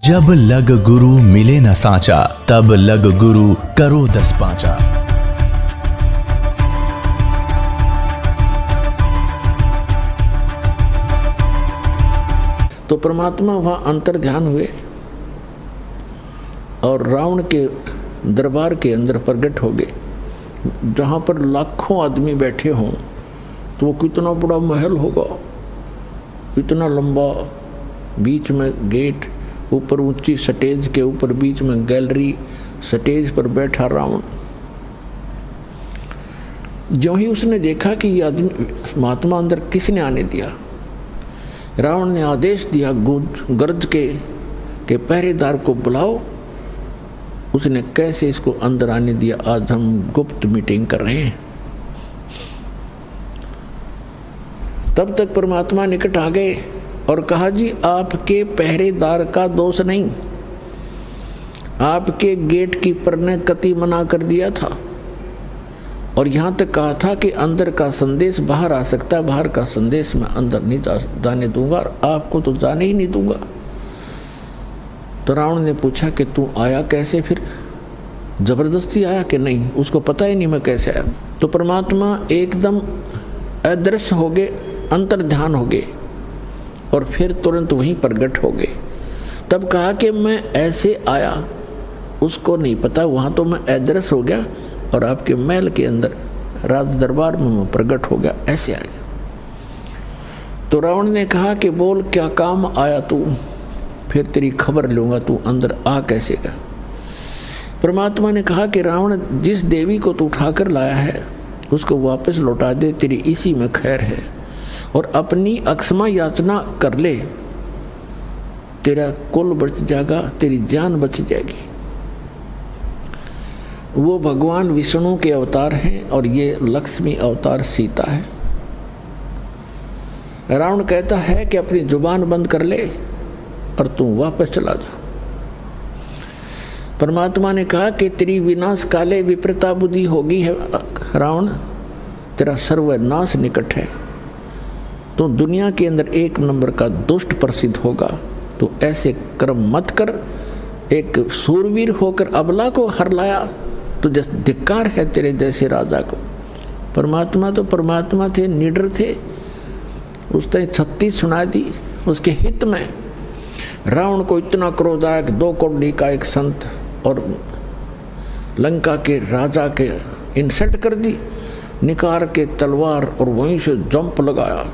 जब लग गुरु मिले न साचा, तब लग गुरु करो 10 पांचा। तो परमात्मा वहाँ अंतर ध्यान हुए और रावण के दरबार के अंदर प्रकट हो गए। जहाँ पर लाखों आदमी बैठे हों तो वो कितना बड़ा महल होगा, इतना लंबा, बीच में गेट, ऊपर ऊंची स्टेज के ऊपर बीच में गैलरी, स्टेज पर बैठा रावण। जो ही उसने देखा कि ये आदमी महात्मा अंदर किसने आने दिया, रावण ने आदेश दिया गर्ज के पहरेदार को बुलाओ। उसने कैसे इसको अंदर आने दिया, आज हम गुप्त मीटिंग कर रहे हैं। तब तक परमात्मा निकट आ गए और कहा, जी आपके पहरेदार का दोष नहीं, आपके गेट कीपर ने कति मना कर दिया था और यहाँ तक कहा था कि अंदर का संदेश बाहर आ सकता है, बाहर का संदेश मैं अंदर नहीं जाने दूंगा और आपको तो जाने ही नहीं दूंगा। तो रावण ने पूछा कि तू आया कैसे, फिर जबरदस्ती आया कि नहीं? उसको पता ही नहीं मैं कैसे आया। तो परमात्मा एकदम अदृश्य हो गए, अंतर ध्यान हो गए और फिर तुरंत वहीं प्रकट हो गए। तब कहा कि मैं ऐसे आया, उसको नहीं पता, वहाँ तो मैं अदृश्य हो गया और आपके महल के अंदर राज दरबार में मैं प्रकट हो गया, ऐसे आ गया। तो रावण ने कहा कि बोल क्या काम आया तू, फिर तेरी खबर लूँगा, तू अंदर आ कैसे गया। परमात्मा ने कहा कि रावण, जिस देवी को तू उठाकर लाया है उसको वापस लौटा दे, तेरी इसी में खैर है, और अपनी अक्षमा याचना कर ले, तेरा कुल बच जाएगा, तेरी जान बच जाएगी। वो भगवान विष्णु के अवतार हैं और ये लक्ष्मी अवतार सीता है। रावण कहता है कि अपनी जुबान बंद कर ले और तू वापस चला जा। परमात्मा ने कहा कि तेरी विनाश काले विपरीता बुद्धि होगी है रावण, तेरा सर्वनाश निकट है, तो दुनिया के अंदर 1 नंबर का दुष्ट प्रसिद्ध होगा। तो ऐसे कर्म मत कर, एक सूरवीर होकर अबला को हर लाया, तो जैसे धिक्कार है तेरे जैसे राजा को। परमात्मा तो परमात्मा थे, निडर थे, उसने 36 सुना दी उसके हित में। रावण को इतना क्रोध आया कि 2 कौड़ी का एक संत और लंका के राजा के इंसल्ट कर दी, निकाल के तलवार और वहीं से जंप लगाया,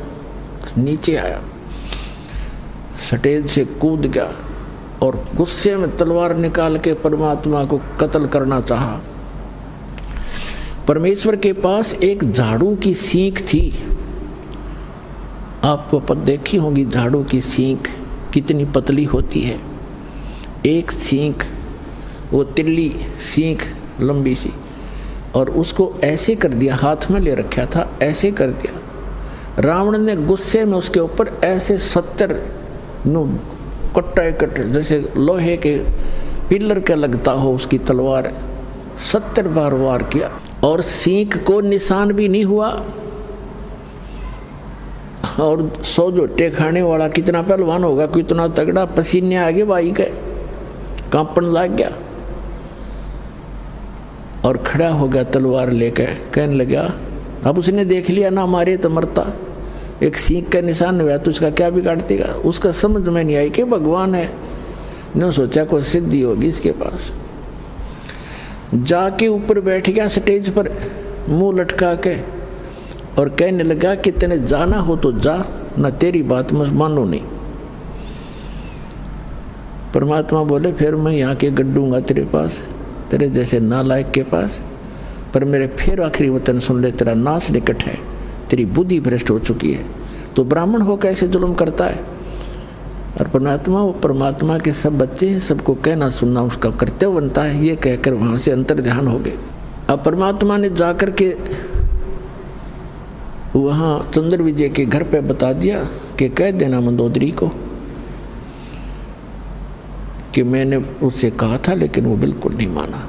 नीचे आया, स्टेज से कूद गया और गुस्से में तलवार निकाल के परमात्मा को कत्ल करना चाहा। परमेश्वर के पास एक झाड़ू की सींख थी, आपको देखी होगी झाड़ू की सींख कितनी पतली होती है। एक सींख, वो तिल्ली सींख लंबी सी, और उसको ऐसे कर दिया, हाथ में ले रखा था, ऐसे कर दिया। रावण ने गुस्से में उसके ऊपर ऐसे 70 कट्टे जैसे लोहे के पिलर के लगता हो उसकी तलवार 70 बार वार किया और सींख को निशान भी नहीं हुआ। और 100 जोटे खाने वाला कितना पहलवान होगा, कितना तगड़ा, पसीने आगे भाई के कांपन लग गया और खड़ा हो गया तलवार लेकर, कहने लगा, अब उसने देख लिया ना मारे तो मरता, एक सींख का निशान हुआ तो उसका क्या बिगाड़ देगा। उसका समझ में नहीं आई कि भगवान है, ने सोचा कोई सिद्धि होगी इसके पास। जाके ऊपर बैठ गया स्टेज पर मुंह लटका के और कहने लगा कि तेने जाना हो तो जा, ना तेरी बात मैं मानो नहीं। परमात्मा बोले, फिर मैं यहाँ के गड्ढूंगा तेरे पास, तेरे जैसे नालायक के पास, पर मेरे फिर आखिरी वचन सुन ले, तेरा नाश निकट है, तेरी बुद्धि भ्रष्ट हो चुकी है। तो ब्राह्मण हो कैसे जुल्म करता है? और परमात्मा, वो परमात्मा के सब बच्चे हैं, सबको कहना सुनना उसका कर्तव्य बनता है। ये कहकर वहाँ से अंतर ध्यान हो गए। अब परमात्मा ने जाकर के वहाँ चंद्र विजय के घर पे बता दिया कि कह देना मंदोदरी को कि मैंने उससे कहा था, लेकिन वो बिल्कुल नहीं माना।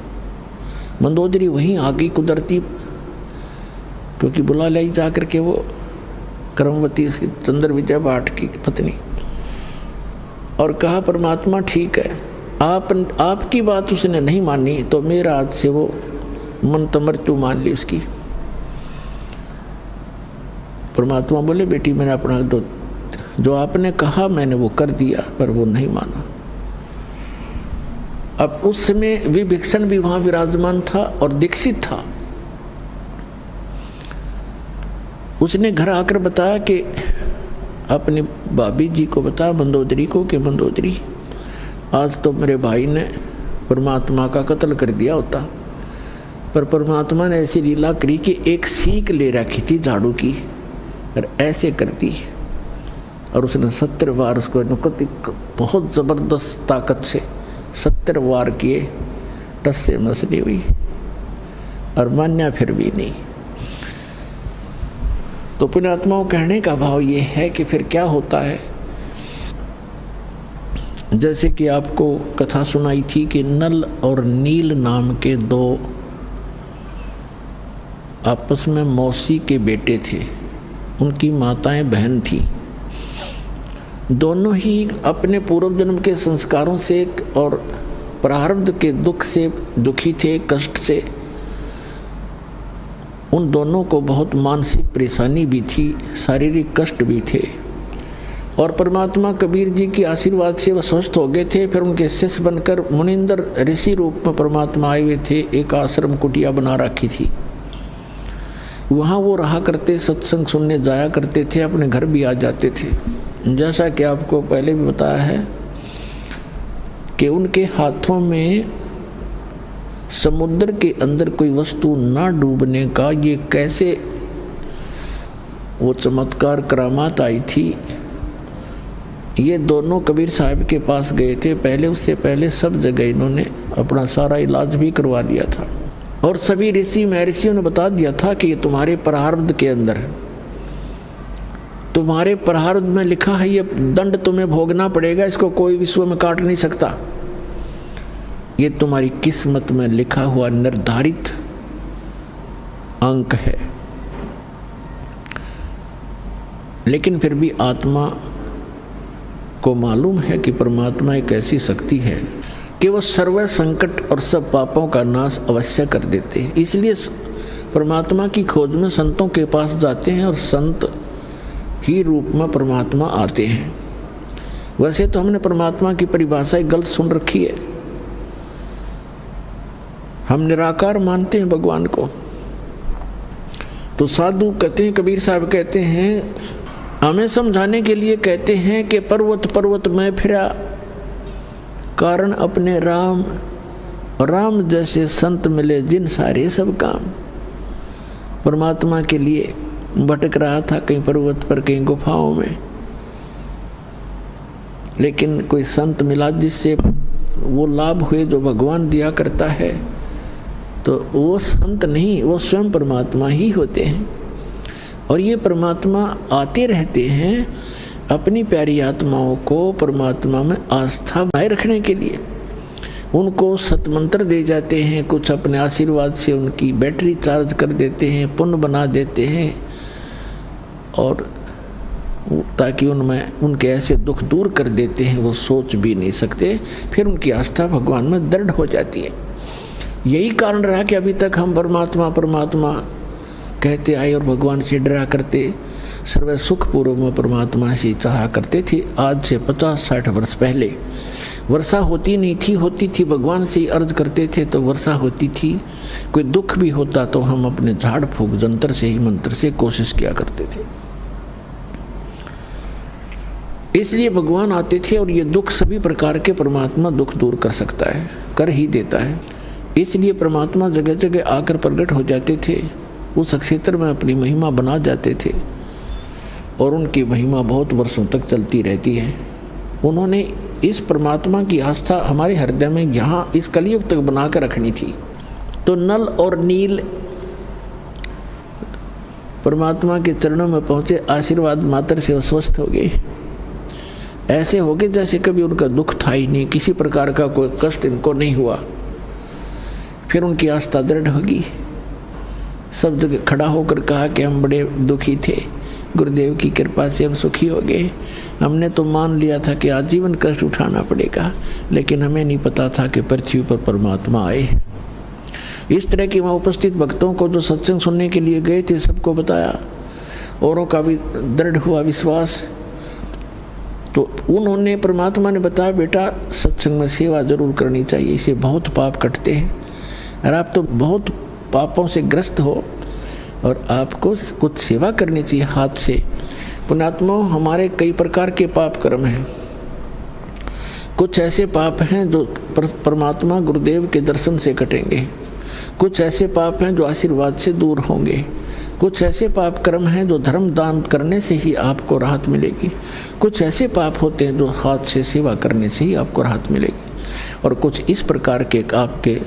मंदोदरी वहीं आ गई कुदरती, क्योंकि बुला लाई जाकर के वो कर्मवती, उसकी चंद्र विजय भाट की पत्नी। और कहा परमात्मा ठीक है, आपकी बात उसने नहीं मानी तो मेरा हाथ से वो मन मृत्यु मान ली उसकी। परमात्मा बोले बेटी मैंने अपना जो आपने कहा मैंने वो कर दिया, पर वो नहीं माना। अब उस समय विभीषण भी वहां विराजमान था और दीक्षित था। उसने घर आकर बताया कि अपनी भाभी जी को बताया मंदोदरी को कि मंदोदरी आज तो मेरे भाई ने परमात्मा का कत्ल कर दिया होता, पर परमात्मा ने ऐसी लीला करी कि एक सीख ले रखी थी झाड़ू की और ऐसे करती और उसने 70 वार उसको बहुत ज़बरदस्त ताकत से 70 वार किए, टस से मसली हुई और मान्या फिर भी नहीं। तो पुण्यात्माओं कहने का भाव ये है कि फिर क्या होता है, जैसे कि आपको कथा सुनाई थी कि नल और नील नाम के 2 आपस में मौसी के बेटे थे, उनकी माताएं बहन थी। दोनों ही अपने पूर्व जन्म के संस्कारों से और प्रारब्ध के दुख से दुखी थे, कष्ट से। उन दोनों को बहुत मानसिक परेशानी भी थी, शारीरिक कष्ट भी थे। और परमात्मा कबीर जी के आशीर्वाद से वह स्वस्थ हो गए थे। फिर उनके शिष्य बनकर मुनिंदर ऋषि रूप में परमात्मा आए हुए थे। एक आश्रम कुटिया बना रखी थी, वहाँ वो रहा करते, सत्संग सुनने जाया करते थे, अपने घर भी आ जाते थे। जैसा कि आपको पहले भी बताया है कि उनके हाथों में समुद्र के अंदर कोई वस्तु ना डूबने का ये कैसे वो चमत्कार करामात आई थी। ये दोनों कबीर साहब के पास गए थे पहले, उससे पहले सब जगह इन्होंने अपना सारा इलाज भी करवा लिया था और सभी ऋषि महर्षियों ने बता दिया था कि ये तुम्हारे प्रारब्ध के अंदर, तुम्हारे प्रारब्ध में लिखा है, ये दंड तुम्हें भोगना पड़ेगा, इसको कोई विश्व में काट नहीं सकता। ये तुम्हारी किस्मत में लिखा हुआ निर्धारित अंक है। लेकिन फिर भी आत्मा को मालूम है कि परमात्मा एक ऐसी शक्ति है कि वह सर्व संकट और सब पापों का नाश अवश्य कर देते हैं। इसलिए परमात्मा की खोज में संतों के पास जाते हैं और संत ही रूप में परमात्मा आते हैं। वैसे तो हमने परमात्मा की परिभाषा गलत सुन रखी है, हम निराकार मानते हैं भगवान को। तो साधु कहते हैं, कबीर साहब कहते हैं, हमें समझाने के लिए कहते हैं कि पर्वत पर्वत में फिरा, कारण अपने राम, राम जैसे संत मिले जिन सारे सब काम। परमात्मा के लिए भटक रहा था, कहीं पर्वत पर कहीं गुफाओं में, लेकिन कोई संत मिला जिससे वो लाभ हुए जो भगवान दिया करता है। तो वो संत नहीं, वो स्वयं परमात्मा ही होते हैं। और ये परमात्मा आते रहते हैं अपनी प्यारी आत्माओं को परमात्मा में आस्था बनाए रखने के लिए। उनको सतमंत्र दे जाते हैं, कुछ अपने आशीर्वाद से उनकी बैटरी चार्ज कर देते हैं, पुण्य बना देते हैं, और ताकि उनमें उनके ऐसे दुख दूर कर देते हैं वो सोच भी नहीं सकते। फिर उनकी आस्था भगवान में दृढ़ हो जाती है। यही कारण रहा कि अभी तक हम परमात्मा परमात्मा कहते आए और भगवान से डरा करते, सर्व सुख पूर्व में परमात्मा से चाहा करते थे। आज से 50-60 वर्ष पहले वर्षा होती नहीं थी, होती थी भगवान से ही अर्ज करते थे तो वर्षा होती थी। कोई दुख भी होता तो हम अपने झाड़ फूक जंतर से ही मंत्र से कोशिश किया करते थे। इसलिए भगवान आते थे और ये दुख सभी प्रकार के परमात्मा दुख दूर कर सकता है, कर ही देता है। इसलिए परमात्मा जगह जगह आकर प्रकट हो जाते थे, उस क्षेत्र में अपनी महिमा बना जाते थे और उनकी महिमा बहुत वर्षों तक चलती रहती है। उन्होंने इस परमात्मा की आस्था हमारे हृदय में यहाँ इस कलयुग तक बना कर रखनी थी। तो नल और नील परमात्मा के चरणों में पहुँचे, आशीर्वाद मात्र से स्वस्थ हो गए। ऐसे हो गए जैसे कभी उनका दुख था ही नहीं, किसी प्रकार का कोई कष्ट इनको नहीं हुआ। फिर उनकी आस्था दृढ़ होगी, सब जगह खड़ा होकर कहा कि हम बड़े दुखी थे, गुरुदेव की कृपा से हम सुखी हो गए। हमने तो मान लिया था कि आजीवन कष्ट उठाना पड़ेगा, लेकिन हमें नहीं पता था कि पृथ्वी पर परमात्मा आए। इस तरह की वहाँ उपस्थित भक्तों को जो सत्संग सुनने के लिए गए थे सबको बताया, औरों का भी दृढ़ हुआ विश्वास। तो उन्होंने, परमात्मा ने बताया बेटा सत्संग में सेवा जरूर करनी चाहिए, इससे बहुत पाप कटते हैं और आप तो बहुत पापों से ग्रस्त हो और आपको कुछ सेवा करनी चाहिए हाथ से। पुण्यात्मा, हमारे कई प्रकार के पाप कर्म हैं। कुछ ऐसे पाप हैं जो परमात्मा गुरुदेव के दर्शन से कटेंगे, कुछ ऐसे पाप हैं जो आशीर्वाद से दूर होंगे, कुछ ऐसे पाप कर्म हैं जो धर्म दान करने से ही आपको राहत मिलेगी, कुछ ऐसे पाप होते हैं जो हाथ से सेवा करने से ही आपको राहत मिलेगी, और कुछ इस प्रकार के आपके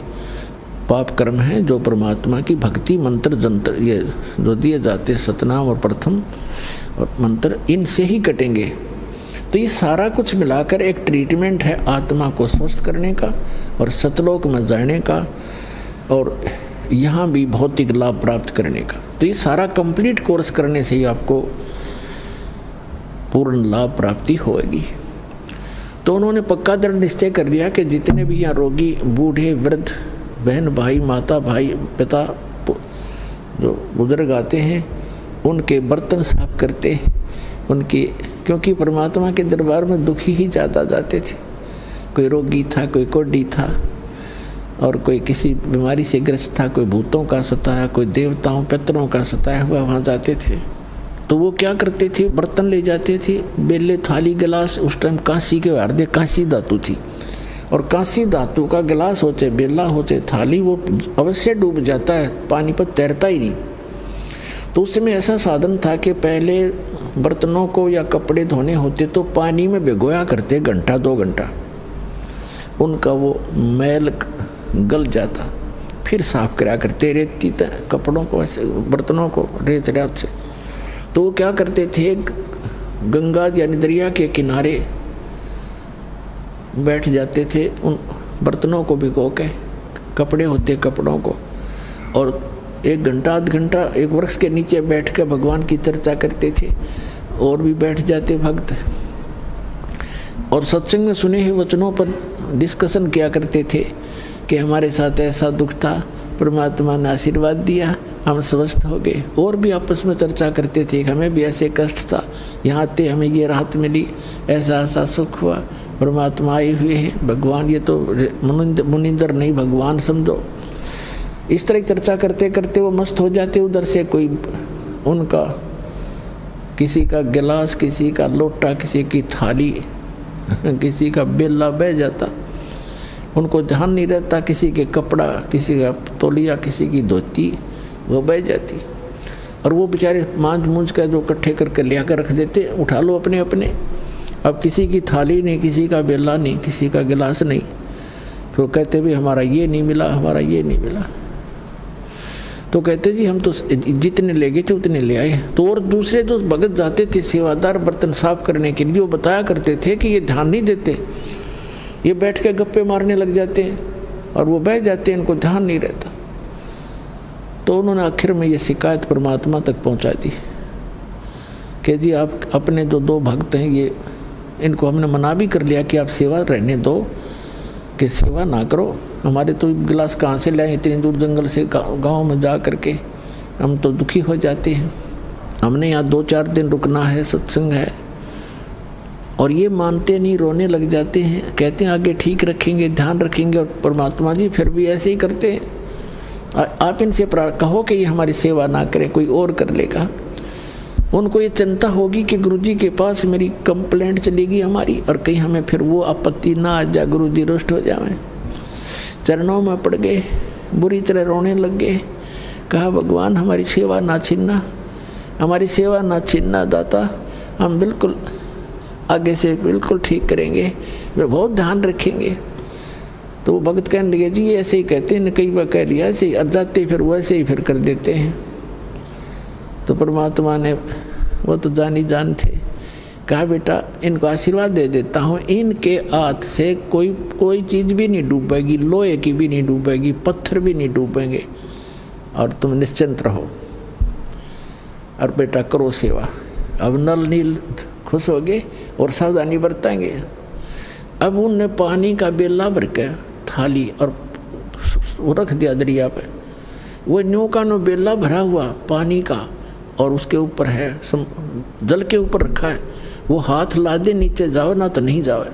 पाप कर्म हैं जो परमात्मा की भक्ति मंत्र जंत्र ये जो दिए जाते हैं सतनाम और प्रथम और मंत्र, इनसे ही कटेंगे। तो ये सारा कुछ मिलाकर एक ट्रीटमेंट है आत्मा को स्वस्थ करने का और सतलोक में जाने का और यहाँ भी भौतिक लाभ प्राप्त करने का। तो ये सारा कंप्लीट कोर्स करने से ही आपको पूर्ण लाभ प्राप्ति होगी। तो उन्होंने पक्का दृढ़ निश्चय कर लिया कि जितने भी यहाँ रोगी, बूढ़े, वृद्ध, बहन, भाई, माता, भाई, पिता जो बुजुर्ग आते हैं उनके बर्तन साफ करते, उनकी, क्योंकि परमात्मा के दरबार में दुखी ही ज़्यादा जाते थे। कोई रोगी था, कोई कोढ़ी था और कोई किसी बीमारी से ग्रस्त था, कोई भूतों का सताया, कोई देवताओं पितरों का सताया हुआ वहाँ जाते थे। तो वो क्या करते थे, बर्तन ले जाते थे, बेले, थाली, गिलास। उस टाइम कांसी के हार्दे कांसी धातु थी और कांसी धातु का गिलास हो चाहे बेला हो चाहे थाली, वो अवश्य डूब जाता है, पानी पर तैरता ही नहीं। तो उस समय ऐसा साधन था कि पहले बर्तनों को या कपड़े धोने होते तो पानी में भिगोया करते, घंटा 2 घंटा, उनका वो मैल गल जाता, फिर साफ करा करते रेती कपड़ों को, ऐसे बर्तनों को रेत रात से। तो वो क्या करते थे, गंगा यानी दरिया के किनारे बैठ जाते थे, उन बर्तनों को भिगो के, कपड़े होते कपड़ों को, और 1 घंटा आध घंटा एक वृक्ष के नीचे बैठ कर भगवान की चर्चा करते थे। और भी बैठ जाते भक्त और सत्संग में सुने हुए वचनों पर डिस्कशन किया करते थे कि हमारे साथ ऐसा दुख था, परमात्मा ने आशीर्वाद दिया, हम स्वस्थ हो गए। और भी आपस में चर्चा करते थे, हमें भी ऐसे कष्ट था, यहाँ आते हमें ये राहत मिली, ऐसा ऐसा सुख हुआ, परमात्मा आए हुए हैं, भगवान ये तो मुनिंदर नहीं भगवान समझो। इस तरह चर्चा करते करते वो मस्त हो जाते। उधर से कोई उनका किसी का गिलास, किसी का लोटा, किसी की थाली, किसी का बेला बह जाता, उनको ध्यान नहीं रहता, किसी के कपड़ा, किसी का तौलिया, किसी की धोती वो बह जाती। और वो बेचारे मांझ मूंझ का जो इकट्ठे करके लिया कर रख देते, उठा लो अपने अपने। अब किसी की थाली नहीं, किसी का बेला नहीं, किसी का गिलास नहीं, तो कहते भी हमारा ये नहीं मिला, हमारा ये नहीं मिला। तो कहते जी हम तो जितने ले गए थे उतने ले आए। तो और दूसरे जो भगत जाते थे सेवादार बर्तन साफ करने के लिए, वो बताया करते थे कि ये ध्यान नहीं देते, ये बैठ के गप्पे मारने लग जाते हैं और वो बह जाते हैं, इनको ध्यान नहीं रहता। तो उन्होंने आखिर में ये शिकायत परमात्मा तक पहुंचा दी कि जी आप अपने जो 2 भक्त हैं, ये इनको हमने मना भी कर लिया कि आप सेवा रहने दो, कि सेवा ना करो। हमारे तो गिलास कहाँ से लाए, इतनी दूर जंगल से गांव में जा करके, हम तो दुखी हो जाते हैं, हमने यहाँ 2-4 दिन रुकना है, सत्संग है। और ये मानते नहीं, रोने लग जाते हैं, कहते हैं आगे ठीक रखेंगे, ध्यान रखेंगे, और परमात्मा जी फिर भी ऐसे ही करते हैं। आप इनसे कहो कि ये हमारी सेवा ना करें, कोई और कर लेगा। उनको ये चिंता होगी कि गुरुजी के पास मेरी कंप्लेंट चलेगी हमारी, और कहीं हमें फिर वो आपत्ति ना आ जाए, गुरुजी रुष्ट हो जाए। चरणों में पड़ गए, बुरी तरह रोने लग गए। कहा भगवान हमारी सेवा ना छीनना, हमारी सेवा ना छीनना दाता, हम बिल्कुल आगे से बिल्कुल ठीक करेंगे, वे बहुत ध्यान रखेंगे। तो वो भगत कहने लगे जी ऐसे ही कहते हैं, कई बार कह लिया ऐसे ही, अब जाते फिर वैसे ही फिर कर देते हैं। तो परमात्मा ने, वो तो जानी जान थे, कहा बेटा इनको आशीर्वाद दे देता हूँ, इनके हाथ से कोई चीज़ भी नहीं डूबेगी, लोहे की भी नहीं डूबेगी, पत्थर भी नहीं डूबेंगे, और तुम निश्चिंत रहो और बेटा करो सेवा। अब नल नील खुश हो गए और सावधानी बरतेंगे। अब उनने पानी का बेला भर के थाली और वो रख दिया दरिया पे। वो न्यू का नो बेला भरा हुआ पानी का और उसके ऊपर है जल के ऊपर रखा है। वो हाथ ला दे नीचे जाओ ना तो नहीं जाओ।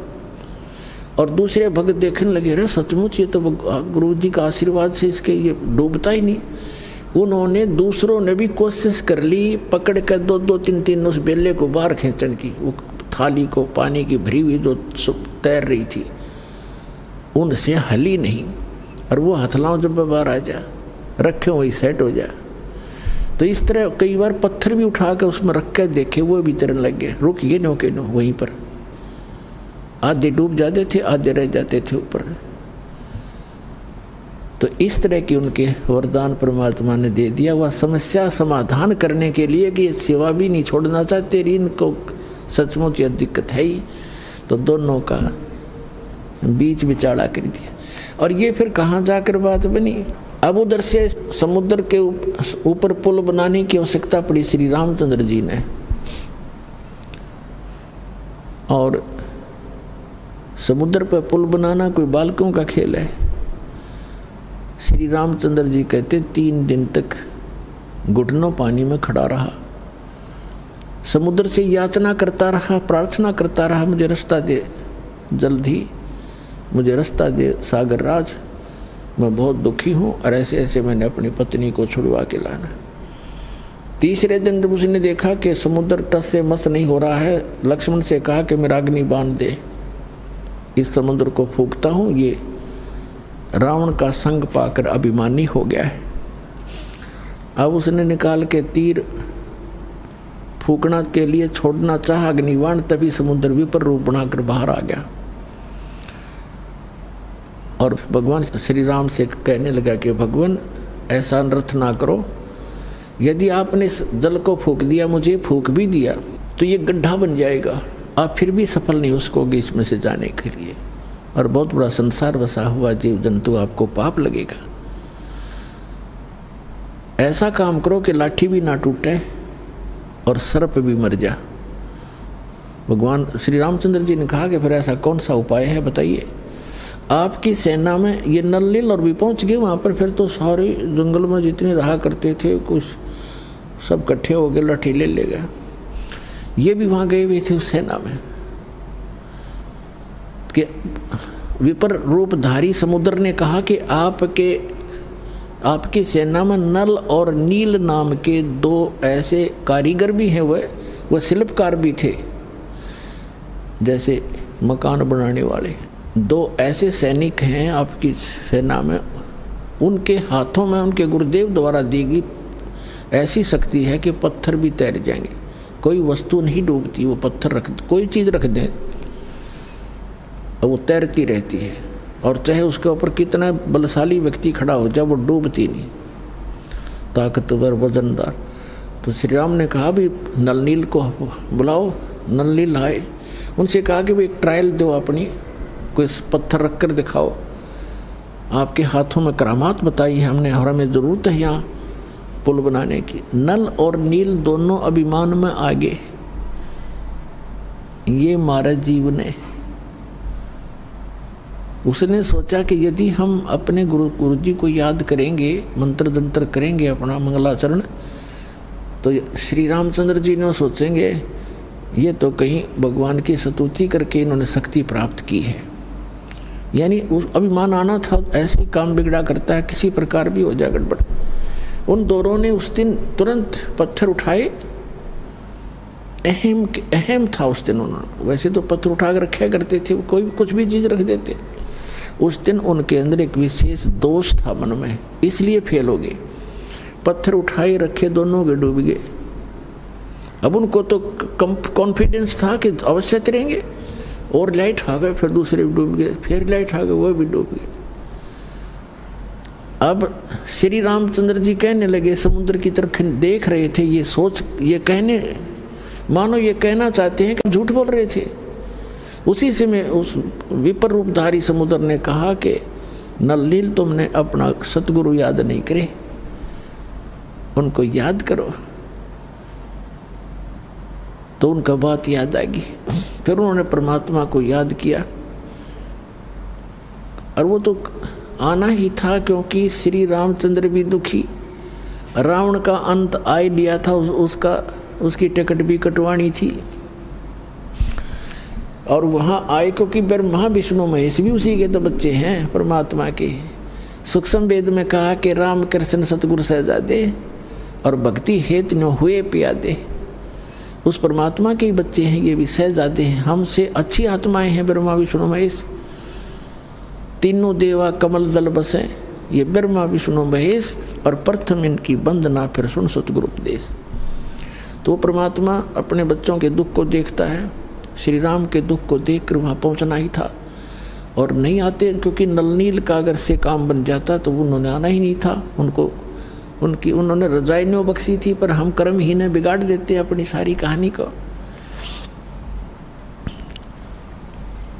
और दूसरे भक्त देखने लगे, रे सचमुच ये तो गुरु जी का आशीर्वाद से इसके ये डूबता ही नहीं। उन्होंने दूसरों ने भी कोशिश कर ली, पकड़ कर दो दो तीन तीन उस बेले को बाहर खींचने की, वो थाली को पानी की भरी हुई जो तैर रही थी उनसे हली नहीं। और वो हथलाओं जब बाहर आ जाए रखे वही सेट हो जाए। तो इस तरह कई बार पत्थर भी उठा कर उसमें रख कर देखे, वो भी तैरने लग गए। रुक ये नो के नो वहीं पर, आधे डूब जाते थे आधे रह जाते थे ऊपर। तो इस तरह की उनके वरदान परमात्मा ने दे दिया। वह समस्या समाधान करने के लिए कि सेवा भी नहीं छोड़ना चाहते, इनको सचमुच यह दिक्कत है ही। तो दोनों का बीच बिचाड़ा कर दिया। और ये फिर कहाँ जाकर बात बनी। अब उधर से समुद्र के ऊपर पुल बनाने की आवश्यकता पड़ी श्री रामचंद्र जी ने। और समुद्र पर पुल बनाना कोई बालकों का खेल है। श्री रामचंद्र जी कहते 3 दिन तक घुटनों पानी में खड़ा रहा, समुद्र से याचना करता रहा, प्रार्थना करता रहा, मुझे रास्ता दे, जल्द ही मुझे रास्ता दे सागर राज, मैं बहुत दुखी हूँ और ऐसे ऐसे मैंने अपनी पत्नी को छुड़वा के लाना। तीसरे दिन जब उसने देखा कि समुद्र टस से मस नहीं हो रहा है, लक्ष्मण से कहा कि मेरा अग्नि बांध दे, इस समुद्र को फूंकता हूँ। ये रावण का संग पाकर अभिमानी हो गया है। अब उसने निकाल के तीर फूकना के लिए छोड़ना चाहा अग्निबाण, तभी समुद्र विपर रूप बनाकर बाहर आ गया। और भगवान श्री राम से कहने लगा कि भगवान ऐसा अनर्थ ना करो, यदि आपने जल को फूंक दिया, मुझे फूंक भी दिया, तो ये गड्ढा बन जाएगा, आप फिर भी सफल नहीं हो सकोगे इसमें से जाने के लिए, और बहुत बड़ा संसार बसा हुआ जीव जंतु, आपको पाप लगेगा। ऐसा काम करो कि लाठी भी ना टूटे और सर्प भी मर जा। भगवान श्री रामचंद्र जी ने कहा कि फिर ऐसा कौन सा उपाय है बताइए। आपकी सेना में ये नल नील और भी पहुंच गए वहाँ पर, फिर तो सारे जंगल में जितने रहा करते थे कुछ सब इकट्ठे हो गए, लाठी ले गए। ये भी वहाँ गए हुए थे उस सेना में कि विपर रूपधारी समुद्र ने कहा कि आपकी सेना में नल और नील नाम के 2 ऐसे कारीगर भी हैं, वह शिल्पकार भी थे, जैसे मकान बनाने वाले। 2 ऐसे सैनिक हैं आपकी सेना में, उनके हाथों में उनके गुरुदेव द्वारा दी गई ऐसी शक्ति है कि पत्थर भी तैर जाएंगे, कोई वस्तु नहीं डूबती, वो पत्थर रख, कोई चीज़ रख दें वो तैरती रहती है, और चाहे उसके ऊपर कितना बलशाली व्यक्ति खड़ा हो जाए वो डूबती नहीं, ताकतवर वजनदार। तो श्री राम ने कहा भी नल नील को बुलाओ, नल नील आए। उनसे कहा कि भाई एक ट्रायल दो, अपनी कोई पत्थर रख कर दिखाओ, आपके हाथों में करामात बताई है हमने और हमें ज़रूरत है यहाँ पुल बनाने की। नल और नील दोनों अभिमान में आगे, ये महाराज जीव ने उसने सोचा कि यदि हम अपने गुरु जी को याद करेंगे, मंत्र तंत्र करेंगे, अपना मंगलाचरण, तो श्री रामचंद्र जी ने सोचेंगे ये तो कहीं भगवान की स्तुति करके इन्होंने शक्ति प्राप्त की है। यानी उस अभिमान आना था, ऐसे काम बिगड़ा करता है, किसी प्रकार भी हो जाए गड़बड़। उन दोनों ने उस दिन तुरंत पत्थर उठाए, अहम था उस दिन। उन्होंने वैसे तो पत्थर उठा कर रखे करते थे, कोई कुछ भी चीज़ रख देते। उस दिन उनके अंदर एक विशेष दोष था मन में, इसलिए फेल हो गए। पत्थर उठाए रखे, दोनों के डूब गए। अब उनको तो कॉन्फिडेंस था कि अवश्य तैरेंगे, और लाइट आ गए, फिर दूसरे भी डूब गए, फिर लाइट आ गए, वो भी डूब गए। अब श्री रामचंद्र जी कहने लगे, समुद्र की तरफ देख रहे थे, ये सोच, ये कहने, मानो ये कहना चाहते हैं कि झूठ बोल रहे थे। उसी से में उस विपर रूपधारी समुद्र ने कहा कि नल नील तुमने अपना सतगुरु याद नहीं करे, उनको याद करो। तो उनका बात याद आ गई। फिर उन्होंने परमात्मा को याद किया, और वो तो आना ही था, क्योंकि श्री रामचंद्र भी दुखी, रावण का अंत आ लिया था, उसकी टिकट भी कटवानी थी। और वहाँ आए क्योंकि ब्रह्मा विष्णु महेश भी उसी के तो बच्चे हैं परमात्मा के। सूक्ष्म वेद में कहा कि राम कृष्ण सतगुरु सहजादे और भक्ति हेतु न हुए प्यादे, उस परमात्मा के ही बच्चे हैं, ये भी सहजादे हैं। हमसे अच्छी आत्माएं हैं ब्रह्मा विष्णु महेश, तीनों देवा कमल दल बसे, ये ब्रह्मा विष्णु महेश, और प्रथम इनकी वंदना फिर सुन सतगुरु उपदेश। तो परमात्मा अपने बच्चों के दुख को देखता है, श्री राम के दुख को देखकर वहाँ पहुँचना ही था, और नहीं आते, क्योंकि नल नील का अगर से काम बन जाता तो उन्होंने आना ही नहीं था। उन्होंने रजाई न्यों बख्शी थी, पर हम कर्म ही ने बिगाड़ देते अपनी सारी कहानी को।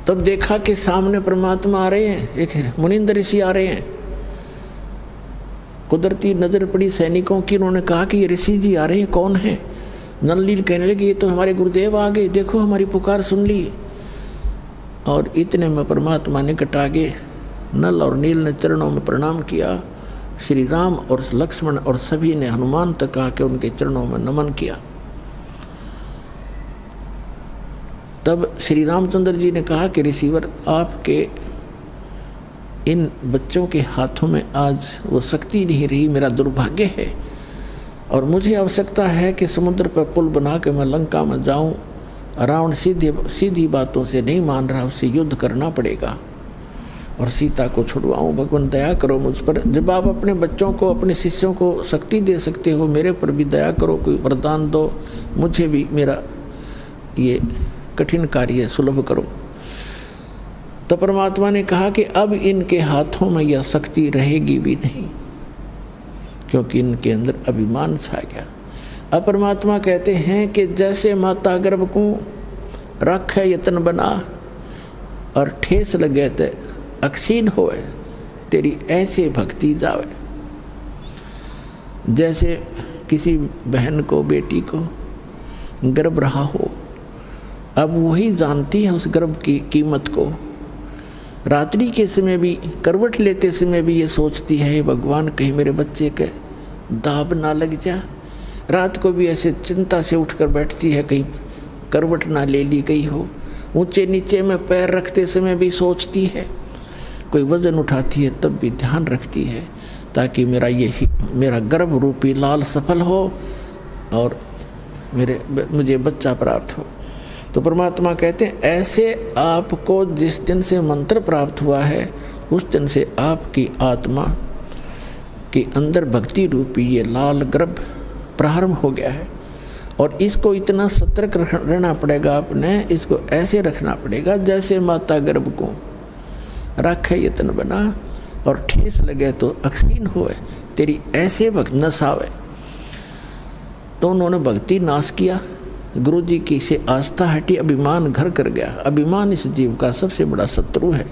तब देखा कि सामने परमात्मा आ रहे हैं, एक मुनिंदर ऋषि आ रहे हैं। कुदरती नजर पड़ी सैनिकों की, उन्होंने कहा कि ये ऋषि जी आ रहे हैं, कौन है? नल नील कहने लगे ये तो हमारे गुरुदेव आ गए, देखो हमारी पुकार सुन ली। और इतने में परमात्मा निकट आ गए, नल और नील ने चरणों में प्रणाम किया। श्री राम और लक्ष्मण और सभी ने हनुमान तक आके उनके चरणों में नमन किया। तब श्री रामचंद्र जी ने कहा कि ऋषिवर, आपके इन बच्चों के हाथों में आज वो शक्ति नहीं रही, मेरा दुर्भाग्य है, और मुझे आवश्यकता है कि समुद्र पर पुल बना के मैं लंका में जाऊं। रावण सीधी बातों से नहीं मान रहा, उससे युद्ध करना पड़ेगा और सीता को छुड़वाऊं। भगवान दया करो मुझ पर। जब आप अपने बच्चों को, अपने शिष्यों को शक्ति दे सकते हो, मेरे पर भी दया करो, कोई वरदान दो, मुझे भी मेरा ये कठिन कार्य सुलभ करो। तो परमात्मा ने कहा कि अब इनके हाथों में यह शक्ति रहेगी भी नहीं, क्योंकि इनके अंदर अभिमान छा गया। अब परमात्मा कहते हैं कि जैसे माता गर्भ को रखे यतन बना और ठेस लगे ते अक्षीण होए, तेरी ऐसे भक्ति जावे। जैसे किसी बहन को, बेटी को गर्भ रहा हो, अब वही जानती है उस गर्भ की कीमत को। रात्रि के समय भी, करवट लेते समय भी ये सोचती है, भगवान कहीं मेरे बच्चे के दाब ना लग जा। रात को भी ऐसे चिंता से उठकर बैठती है, कहीं करवट ना ले ली गई हो। ऊंचे नीचे में पैर रखते समय भी सोचती है, कोई वजन उठाती है तब भी ध्यान रखती है, ताकि मेरा गर्भ रूपी लाल सफल हो और मुझे बच्चा प्राप्त हो। तो परमात्मा कहते हैं ऐसे आपको जिस दिन से मंत्र प्राप्त हुआ है, उस दिन से आपकी आत्मा के अंदर भक्ति रूपी ये लाल गर्भ प्रारंभ हो गया है। और इसको इतना सतर्क रहना पड़ेगा, आपने इसको ऐसे रखना पड़ेगा जैसे माता गर्भ को रखे यतन बना और ठेस लगे तो अक्षीण होए, तेरी ऐसे भक्त नसावे। तो उन्होंने भक्ति नाश किया, गुरु जी की से आस्था हटी, अभिमान घर कर गया। अभिमान इस जीव का सबसे बड़ा शत्रु है।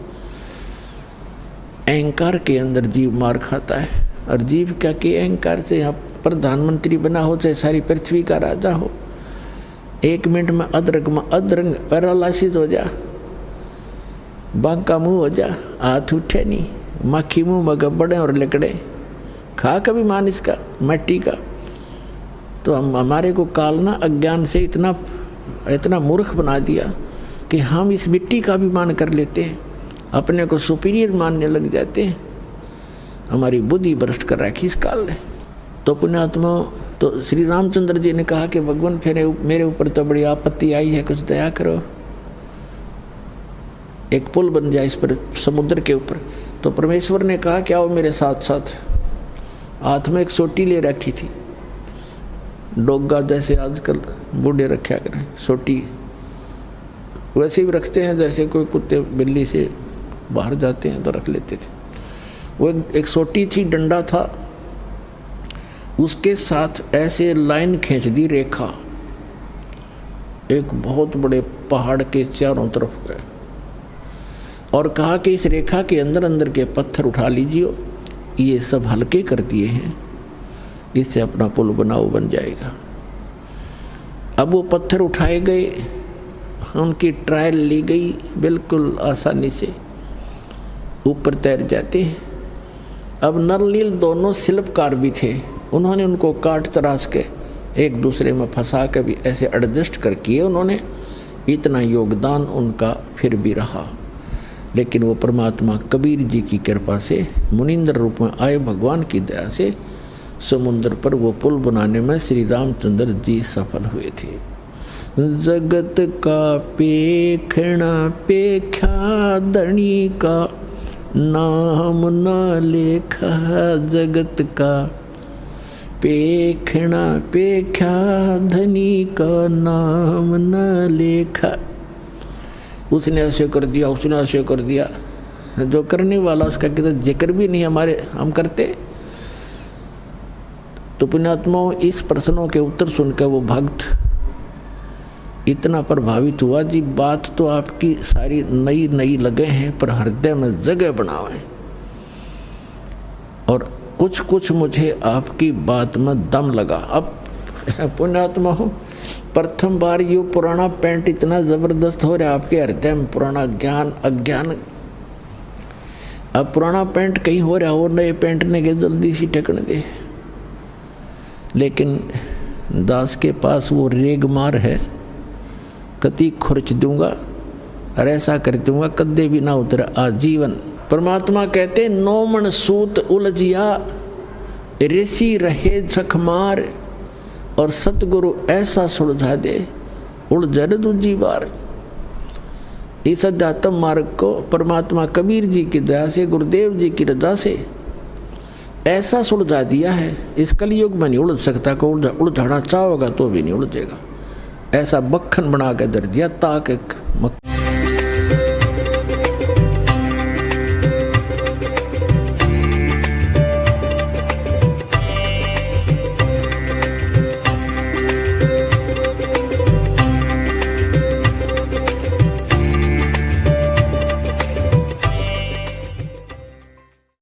अहंकार के अंदर जीव मार खाता है, और जीव क्या कि अहंकार से यहाँ प्रधानमंत्री बना हो, चाहे सारी पृथ्वी का राजा हो, 1 मिनट में अदरंग पैरालिसिस हो जा, बांका मुंह हो जा, हाथ उठे नहीं, मक्खी मुंह में गब्बड़े और लकड़े, खा कभी मान इसका मट्टी का। तो हमारे को काल ना अज्ञान से इतना मूर्ख बना दिया कि हम इस मिट्टी का भी मान कर लेते हैं, अपने को सुपीरियर मानने लग जाते हैं। हमारी बुद्धि भ्रष्ट कर रखी इस काल ने। तो पुण्यात्मा, तो श्री रामचंद्र जी ने कहा कि भगवान फिर मेरे ऊपर तो बड़ी आपत्ति आई है, कुछ दया करो, एक पुल बन जाए इस पर, समुद्र के ऊपर। तो परमेश्वर ने कहा कि आओ मेरे साथ साथ। हाथ में एक सोटी ले रखी थी, डोगा जैसे आजकल बूढ़े रखा करें, सोटी वैसे भी रखते हैं, जैसे कोई कुत्ते बिल्ली से बाहर जाते हैं तो रख लेते थे। वो एक सोटी थी, डंडा था, उसके साथ ऐसे लाइन खींच दी रेखा, एक बहुत बड़े पहाड़ के चारों तरफ गए, और कहा कि इस रेखा के अंदर अंदर के पत्थर उठा लीजिए, ये सब हल्के कर दिए हैं, इससे अपना पुल बनाओ, बन जाएगा। अब वो पत्थर उठाए गए, उनकी ट्रायल ली गई, बिल्कुल आसानी से ऊपर तैर जाते हैं। अब नरनील दोनों शिल्पकार भी थे, उन्होंने उनको काट तराश के एक दूसरे में फंसा के भी ऐसे एडजस्ट कर किए उन्होंने। इतना योगदान उनका फिर भी रहा, लेकिन वो परमात्मा कबीर जी की कृपा से मुनिंद्र रूप में आए, भगवान की दया से समुद्र पर वो पुल बनाने में श्री रामचंद्र जी सफल हुए थे। जगत का पेखना पेख्या धनी का, नाम न लेखा जगत का। पेखना पेख्या धनी का, नाम न लेखा। उसने ऐसे कर दिया, उसने ऐसे कर दिया, जो करने वाला उसका कितना जिक्र भी नहीं हमारे हम करते। तो पुण्यात्माओं, इस प्रश्नों के उत्तर सुनकर वो भक्त इतना प्रभावित हुआ जी, बात तो आपकी सारी नई नई लगे हैं, पर हृदय में जगह बनावे। और कुछ कुछ मुझे आपकी बात में दम लगा। अब पुण्यात्मा हो, प्रथम बार ये पुराना पेंट इतना जबरदस्त हो रहा है आपके हृदय में, पुराना ज्ञान अज्ञान। अब पुराना पेंट कहीं हो रहा, और नए पेंट ने के जल्दी सी टकने दे। लेकिन दास के पास वो रेगमार है, कति खुर्च दूंगा और ऐसा कर दूंगा कदे भी ना उतर आजीवन। परमात्मा कहते नौमन सूत उलझिया, ऋषि रहे झकमार, और सतगुरु ऐसा सुलझा दे उलझन दूजी बार। इस अध्यात्म मार्ग को परमात्मा कबीर जी की दया से, गुरुदेव जी की रजा से ऐसा सुलझा दिया है, इस कलयुग में नहीं उलझ सकता। को उलझाना चाहोगा तो भी नहीं उलझेगा। ऐसा मक्खन बना के दर दिया ताकि